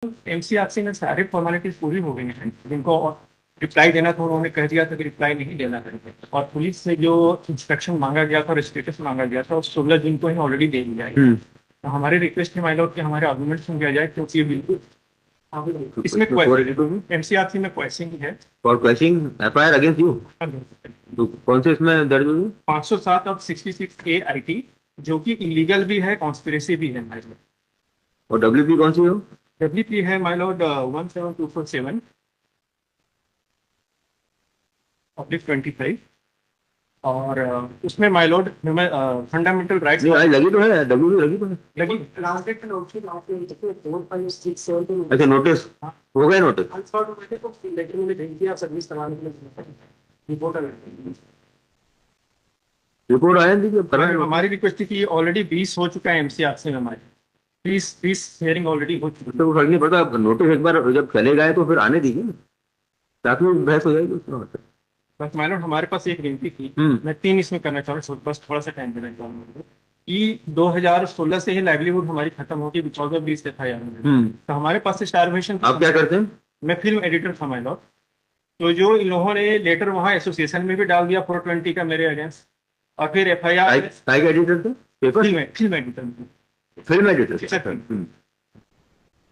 MCRC में सारे formalities पूरी हो गई हैं, जिनको रिप्लाई देना था उन्होंने कह दिया था कि रिप्लाई नहीं देना करके, और पुलिस से जो इंस्ट्रक्शन मांगा गया था और स्टेटस मांगा गया था उस 16 जून को ही ऑलरेडी दे दिया है। तो हमारी रिक्वेस्ट है माय लॉर्ड कि हमारे आर्गूमेंट सुन लिया जाए, क्योंकि ये बिल्कुल इसमें एमसीआरसी में क्वेश्चन है for question FIR against you. तो कौन से इसमें दर्ज हुई? 507 और 66A जो कि इलीगल भी है, कॉन्स्पिरेसी भी है माय लॉर्ड। और डब्ल्यूपी कौन सी हो? डब्ल्यूपी है माय लॉर्ड 17247 ऑब्लिक 25, और उसमें माय लॉर्ड फंडामेंटल राइट्स लगी तो है, डब्ल्यूपी लगी तो है, लगी। Last date notice. अच्छा नोटिस हो गए, नोटिस रिपोर्ट आया थी। हमारी रिक्वेस्ट थी कि ऑलरेडी 20 हो चुका है एमसीआरसी में, हमारे 20 हियरिंग ऑलरेडी हो चुकी है। तो फर्क नहीं पड़ता, नोटिस एक बार जब चले गए तो फिर आने दीजिए, ताकि बहस हो जाएगी उसमें। बस माय लॉर्ड हमारे पास एक विनती थी, मैं 3 इसमें करना चाह रहा हूँ, बस थोड़ा सा टाइम देना चाहूँगा कि 2016 से ही लाइवलीहुड हमारी खत्म होगी बिकॉज ऑफ 20 एफआईआर में। तो हमारे पास स्टारवेशन। आप क्या करते हैं? मैं फिल्म एडिटर था माय लॉर्ड। तो जो इन लोगों ने लेटर वहाँ एसोसिएशन में भी डाल दिया 420 का मेरे अगेंस्ट, और फिर एफआईआर एडिटर थे, paper film editor, film editor.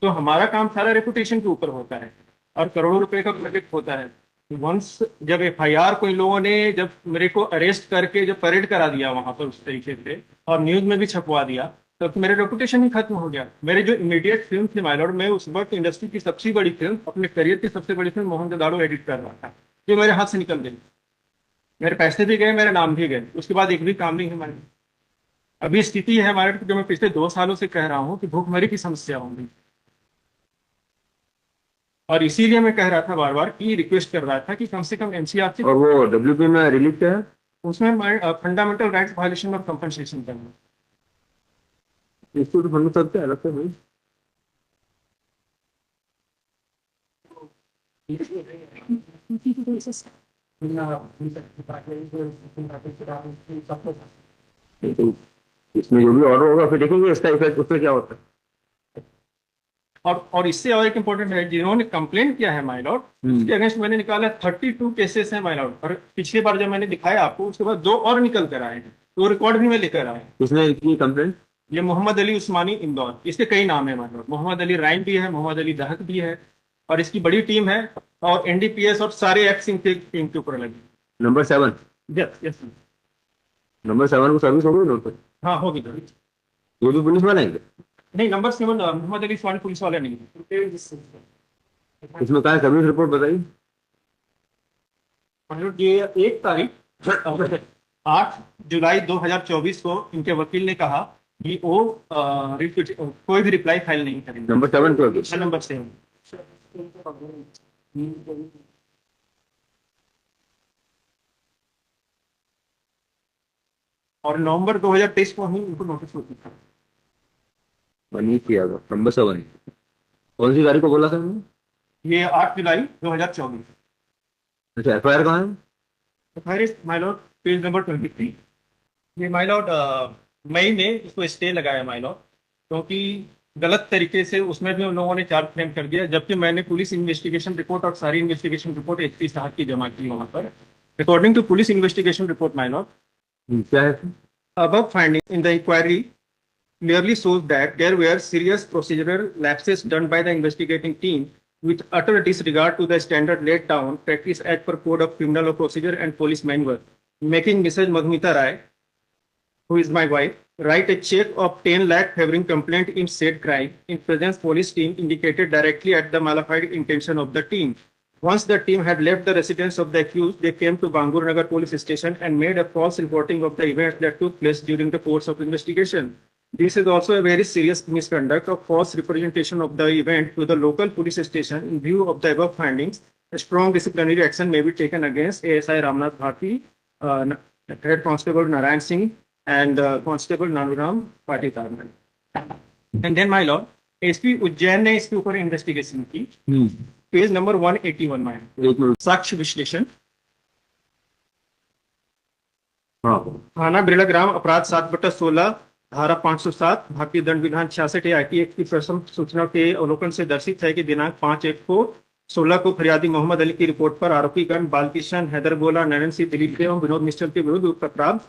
तो हमारा काम सारा रेपुटेशन के ऊपर होता है और करोड़ों रुपए का प्रोजेक्ट होता है। वंस जब एफआईआर को इन लोगों ने जब मेरे को अरेस्ट करके जब परेड करा दिया वहां पर उस तरीके से और न्यूज में भी छपवा दिया, तो मेरा रेपुटेशन ही खत्म हो गया। मेरे जो इमीडिएट फिल्म थी माय लॉर्ड, में उस वक्त इंडस्ट्री की सबसे बड़ी फिल्म, अपने करियर की सबसे बड़ी फिल्म मोहनजोदड़ो एडिट कर रहा था, जो मेरे हाथ से निकल गई। मेरे पैसे भी गए, मेरा नाम भी गए, उसके बाद एक भी काम नहीं है हमारे। अभी स्थिति है हमारे जो मैं पिछले 2 सालों से कह रहा हूँ कि भूखमरी की समस्या होगी, और इसीलिए मैं कह रहा था बार बार कि रिक्वेस्ट कर रहा था कि कम से कम एमसीआरसी। और वो डब्ल्यूपी में रिलीज क्या है? उसमें फंडामेंटल राइट्स वायलेशन और कंपनसेशन करना। इसको तो हम सकते हैं अलग से भाई। इसमें जो भी ऑर्डर होगा फिर देखेंगे इसका इफेक्ट उस पर क्या होता है। और इससे और एक इम्पोर्टेंट है, जिन्होंने कंप्लेन किया है माय लॉर्ड, उसके अगेंस्ट मैंने निकाला 32 केसेस हैं माय लॉर्ड, और पिछली बार जब मैंने दिखाया आपको उसके बाद 2 और निकल कर आए हैं, तो रिकॉर्ड भी मैं लेकर आया। किसने की कंप्लेंट? ये मोहम्मद अली उस्मानी इंदौर, इसके कई नाम है माय लॉर्ड, मोहम्मद अली राइन भी है, मोहम्मद अली दहक भी है, और इसकी बड़ी टीम है, और एनडीपीएस और सारे एक्ट्स इनके टीम के ऊपर लगी। नंबर 7? यस नंबर 7 को सर्विस हो गई नोट पर? हाँ होगी। वो भी पुलिस वाले हैं? नहीं, नंबर 7 मोहम्मद अली उस्मानी पुलिस वाले नहीं। इसमें कहा सर्विस रिपोर्ट बताइए। ये 1 तारीख 8 जुलाई 2024 को इनके वकील ने कहा कि वो कोई भी रिप्लाई फाइल नहीं करेंगे। नंबर 7 पे? नंबर 7। और नवंबर 2023 को ही उनको नोटिस होती था। बनी किया नंबर 7 कौन सी गाड़ी को बोला था? ये 8 जुलाई 2024। अच्छा एफआईआर कहाँ है? FIR is my Lord page number 23। ये माय लॉर्ड मई में इसको स्टे लगाया माय लॉर्ड, क्योंकि गलत तरीके से उसमें भी उन लोगों ने चार्ज फ्रेम कर दिया, जबकि मैंने पुलिस इन्वेस्टिगेशन रिपोर्ट और सारी इन्वेस्टिगेशन रिपोर्ट एसपी साहब की जमा की वहां पर। According to police investigation report my lord, क्या है? above finding in the inquiry clearly shows that there were serious procedural lapses done by the investigating team with utter disregard to the standard laid down practice as per Code of Criminal Procedure and Police Manual, making Mrs. Madhumita Rai, who is my wife, write a check of 10 lakh favoring complaint in said crime in presence police team indicated directly at the malified intention of the team. Once the team had left the residence of the accused, they came to Bangur Nagar police station and made a false reporting of the events that took place during the course of investigation. This is also a very serious misconduct of false representation of the event to the local police station. In view of the above findings, a strong disciplinary action may be taken against ASI Ramnath Bharti, Head Constable Narayan Singh, and Constable Nanuram Patitar. And then, my lord, SP Ujjain ने इसके ऊपर investigation की। Page number 181 में साक्ष्य विश्लेषण। थाना बिरला ग्राम अपराध 7/16 धारा 507 भारतीय दंड विधान 66 आईटी एक्ट की प्रथम सूचना के अवलोकन से दर्शित है कि दिनांक 5/1 को 16 को फरियादी मोहम्मद अली की रिपोर्ट पर आरोपीगण बालकिशन, हैदर गोला, नयन सिंह, दिलीप एवं विनोद निश्चल के विरुद्ध उक्त अपराध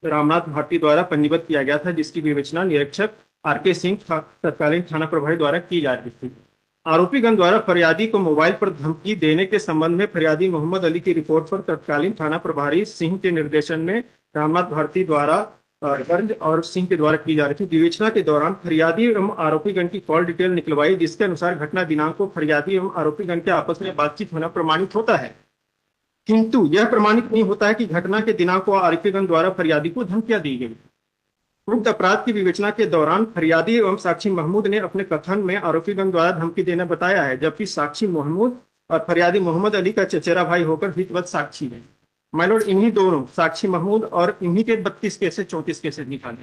रामनाथ भारती द्वारा पंजीबद्ध किया गया था, जिसकी विवेचना निरीक्षक आर.के. सिंह तत्कालीन थाना प्रभारी द्वारा की जा रही थी। आरोपीगण द्वारा फरियादी को मोबाइल पर धमकी देने के संबंध में फरियादी मोहम्मद अली की रिपोर्ट पर तत्कालीन थाना प्रभारी सिंह के निर्देशन में रामनाथ भारती द्वारा दर्ज और सिंह के द्वारा की जा रही थी। विवेचना के दौरान फरियादी एवं आरोपीगण की कॉल डिटेल निकलवाई, जिसके अनुसार घटना दिनांक को फरियादी एवं आरोपीगण के आपस में बातचीत होना प्रमाणित होता है, किंतु यह प्रमाणित नहीं होता है कि घटना के दिनांक को आरोपीगण द्वारा फरियादी को धमकियां दी गई। उक्त अपराध की विवेचना के दौरान फरियादी एवं साक्षी महमूद ने अपने कथन में आरोपीगण द्वारा धमकी देना बताया है, जबकि साक्षी महमूद और फरियादी मोहम्मद अली का चचेरा भाई होकर हितवत साक्षी है। माय लॉर्ड, इन्हीं दोनों साक्षी महमूद और इन्हीं के 32 केसेस 34 केसेस निकाले।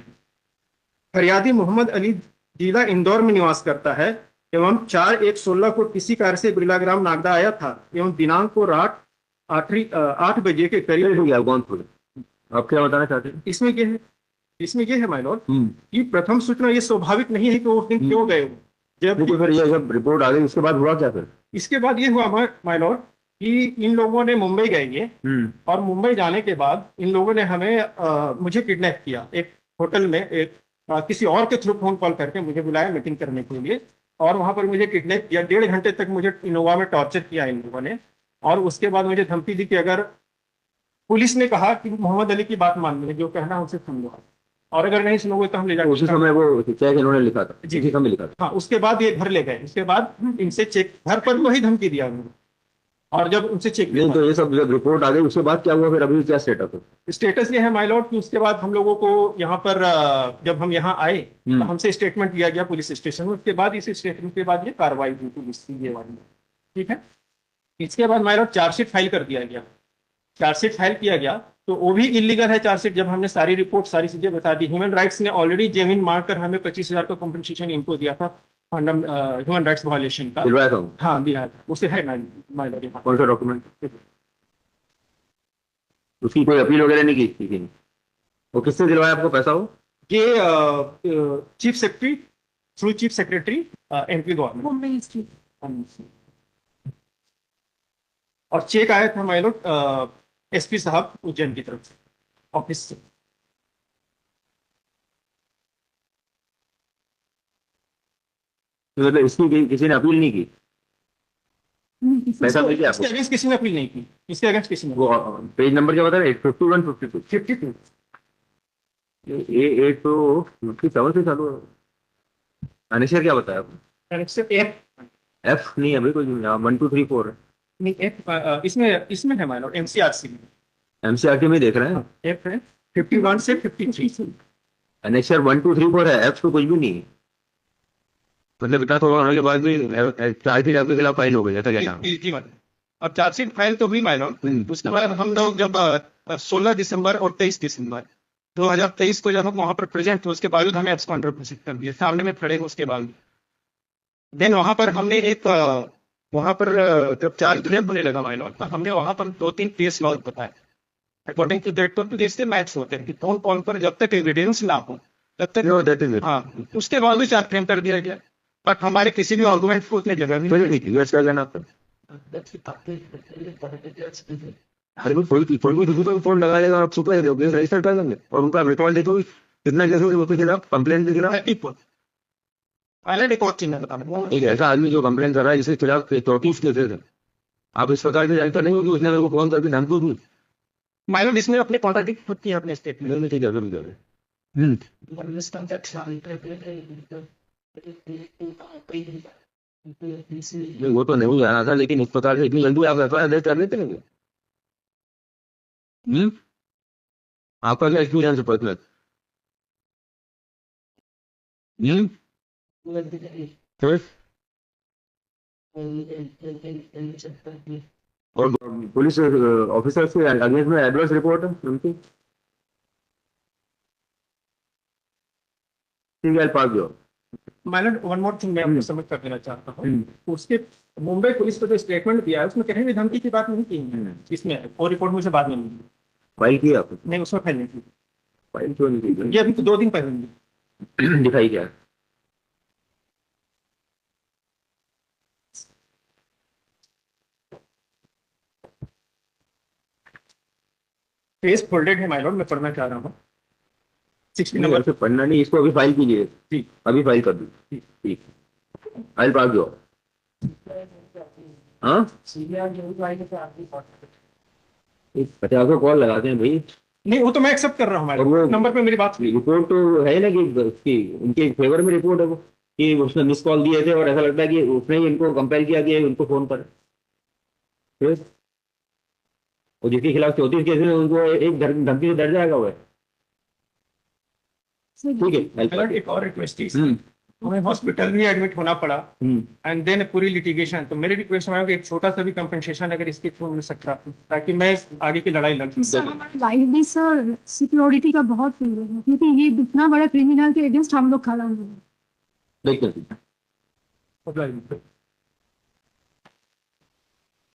फरियादी मोहम्मद अली जिला इंदौर में निवास करता है एवं 4/1/16 को किसी कार्य से बिरलाग्राम नागदा आया था एवं दिनांक को रात 8 बजे के करीब। आप क्या बताना चाहते हैं? इसमें ये है माय लॉर्ड कि प्रथम सूचना ये स्वाभाविक नहीं है कि वो उस दिन क्यों गए हो। जब फिर ये जब रिपोर्ट आ गई उसके बाद हुआ क्या फिर? इसके बाद ये हुआ माय लॉर्ड कि इन लोगों ने मुंबई गए ये और मुंबई जाने के बाद इन लोगों ने हमें मुझे किडनैप किया। एक होटल में किसी और के थ्रू फोन कॉल करके मुझे बुलाया मीटिंग करने के लिए और वहां पर मुझे किडनैप किया। 1.5 घंटे तक मुझे इनोवा में टॉर्चर किया इन लोगों ने और उसके बाद मुझे धमकी दी कि अगर पुलिस ने कहा कि मोहम्मद अली की बात मान लो, जो कहना है उसे सुन लो और अगर नहीं सुनोगे तो हम ले जाएंगे। उसी समय वो चेक इन्होंने लिखा था? जी जी, लिखा था। हाँ, उसके बाद ये घर ले गए। उसके बाद इनसे चेक घर पर वही धमकी दिया उन्होंने और जब उनसे चेक नहीं तो ये सब जब रिपोर्ट आ गई उसके बाद क्या हुआ फिर? अभी क्या स्टेटस है? स्टेटस ये है माय लॉर्ड कि उसके बाद हम लोगों को यहाँ पर जब हम यहाँ आए तो हमसे स्टेटमेंट लिया गया पुलिस स्टेशन में। उसके बाद इस स्टेटमेंट के बाद ये कार्रवाई हुई पुलिस की ये वाली, ठीक है। इसके बाद माय लॉर्ड चार्जशीट फाइल कर दिया गया। चार्जशीट फाइल किया गया तो वो भी इलीगल है चार्जशीट, जब हमने सारी रिपोर्ट सारी चीजें बता दी। ह्यूमन राइट्स ने ऑलरेडी जेमिन मारकर हमें 25,000 का कॉम्पनसेशन इनको दिया था ह्यूमन राइट्स वायलेशन का। दिलवाया था? हाँ दिया, उसे है ना माय लॉर्ड। कौन सा डॉक्यूमेंट? उसकी कोई अपील वगैरह नहीं की थी? वो किससे दिलवाया आपको पैसा? हो ये chief secretary through chief secretary MP government. और चेक आया था माय लॉर्ड एसपी साहब उज्जैन की तरफ से ऑफिस से। तो मतलब इसकी किसी ने अपील नहीं की? पैसा मिल गया? इसके अगेंस्ट किसी ने अपील नहीं की। इसके अगेंस्ट किसी ने। वो पेज नंबर क्या बता रहे? 51 52 52 ये तो 57 से चालू है। अनिशर क्या बताया आपने? एफ नहीं अभी कोई 1 2 3 4 नहीं एफ इसमें है माय लॉर्ड एमसीआरसी में। एमसीआरटी में देख रहे हैं एफ है 51 से 53। अनेक्सर 1 2 3 4 है, एफ तो कुछ भी नहीं है। मतलब इतना थोड़ा होने के बाद भी चार्जशीट आपके खिलाफ फाइल हो गई है क्या? अब चार्जशीट फाइल तो हुई माय लॉर्ड। उसके बाद हम लोग जब 16 दिसंबर और 23 दिसंबर 2023 को जब हम वहां पर प्रेजेंट थे, उसके बावजूद हमें एब्सकॉन्डर घोषित कर दिया, सामने में खड़े उसके बाद। देन वहां पर हमने एक वहां पर जब चार्ज ड्रेप होने लगा माय लॉर्ड, हमने वहां पर 2-3 केस लॉज बताए अकॉर्डिंग टू दैट। तो जैसे मैच होते हैं कि फोन कॉल पर जब तक एविडेंस ना हो तब तक हाँ, उसके बाद भी चार्ज फ्रेम कर दिया गया, बट हमारे किसी भी आर्गुमेंट को उतने जगह नहीं। अरे फोन लगा देगा आप सुपर रजिस्टर कर देंगे और उनका रिकॉर्ड देखो कितना जैसे खिलाफ कंप्लेंट के खिलाफ एक ऐसा आदमी जो कंप्लेंट कर रहा है जिसके खिलाफ 34 केसेस है। आप इस प्रकार की जानकारी नहीं होगी, उसने मेरे को फोन करके नाम को माइनर इसमें अपने कॉन्ट्राडिक्ट होती है अपने स्टेटमेंट में। ठीक है वो तो नहीं जाना था, लेकिन इस प्रकार से इतनी जल्दी आप एफआईआर कर लेते हैं? आपका क्या एक्सपीरियंस है पर्सनल? और पुलिस ऑफिसर से अगेंस्ट में एडवर्स रिपोर्ट है उनकी? ठीक है, पास जाओ। माइनर वन मोर थिंग मैं आपको समझ कर देना चाहता हूँ। उसके मुंबई पुलिस को जो स्टेटमेंट दिया है उसमें कहीं भी धमकी की बात नहीं की। इसमें वो रिपोर्ट मुझे बाद में मिली। फाइल किया आपने? नहीं, उसमें फाइल नहीं की। फाइल क्यों नहीं की? ये अभी तो 2 दिन पहले मिली। दिखाई क्या? पेज फोल्डेड है माय लॉर्ड, मैं पढ़ना चाह रहा हूँ 60 नहीं, नंबर। ऐसे पढ़ना नहीं, इसको अभी फाइल कीजिए। जी। अभी फाइल कर दी। ठीक, फाइल पास दो। हाँ, 50 कॉल लगाते हैं भाई। नहीं वो तो मैं एक्सेप्ट कर रहा हूँ और मैडम, वो नंबर पे मेरी बात हुई। रिपोर्ट तो है ना कि उसकी उनके फेवर में रिपोर्ट है वो, कि उसने मिस कॉल दिए थे और ऐसा लगता है कि उसने ही इनको कंपेल किया कि उनको फोन पर। फिर और जिसके खिलाफ 34 केस है उनको एक धमकी से डर जाएगा वो। ठीक है, माय लॉर्ड एक और रिक्वेस्ट थी, हम्म हमें हॉस्पिटल भी एडमिट होना पड़ा हम्म एंड देन पूरी लिटिगेशन। तो मेरी रिक्वेस्ट है कि एक छोटा सा भी कंपनसेशन अगर इसके थ्रू मिल सकता है, ताकि मैं आगे की लड़ाई लड़ सर हमारी लाइफ भी सर सिक्योरिटी का बहुत प्रॉब्लम है, क्योंकि ये इतना बड़ा क्रिमिनल के अगेंस्ट हम लोग खड़ा हुए हैं। देखते हैं। सकूं।